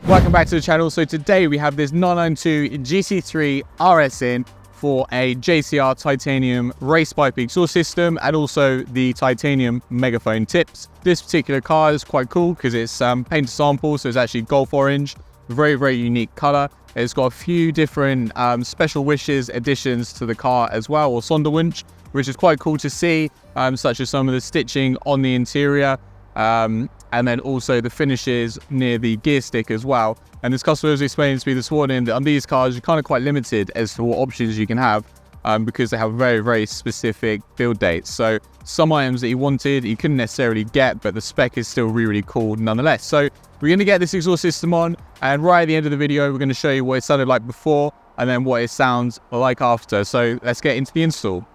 Welcome back to the channel. So today we have this 992 GT3 RS in for a JCR titanium race pipe exhaust system and also the titanium megaphone tips. This particular car is quite cool because it's paint sample, so it's actually golf orange, very unique color. It's got a few different special wishes additions to the car as well, or Sonderwunsch, which is quite cool to see, such as some of the stitching on the interior, and then also the finishes near the gear stick as well. And this customer was explaining to me this morning that on these cars you're kind of quite limited as to what options you can have, because they have very specific build dates. So some items that he wanted he couldn't necessarily get, but the spec is still really cool nonetheless. So we're going to get this exhaust system on, and right at the end of the video we're going to show you what it sounded like before and then what it sounds like after. So let's get into the install.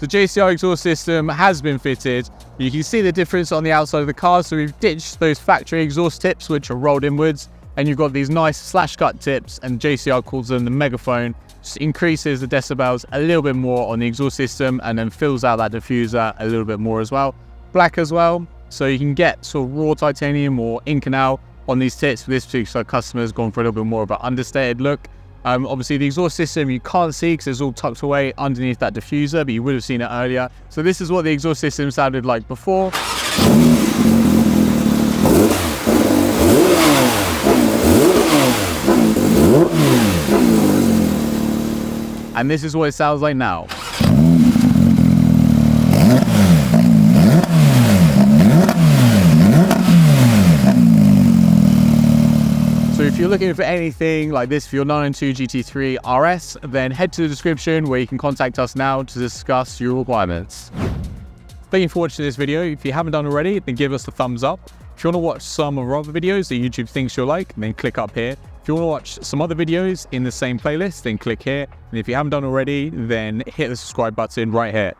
The JCR exhaust system has been fitted. You can see the difference on the outside of the car. So we've ditched those factory exhaust tips, which are rolled inwards, and you've got these nice slash cut tips, and JCR calls them the megaphone. Just increases the decibels a little bit more on the exhaust system and then fills out that diffuser a little bit more as well. Black as well, so you can get sort of raw titanium or Inconel on these tips. For this particular customer has gone for a little bit more of an understated look. Obviously the exhaust system you can't see because it's all tucked away underneath that diffuser, but you would have seen it earlier. So this is what the exhaust system sounded like before. And this is what it sounds like now. So if you're looking for anything like this for your 992 GT3 RS, then head to the description where you can contact us now to discuss your requirements. Thank you for watching this video. If you haven't done already, then give us a thumbs up. If you want to watch some of our other videos that YouTube thinks you'll like, then click up here. If you want to watch some other videos in the same playlist, then click here. And if you haven't done already, then hit the subscribe button right here.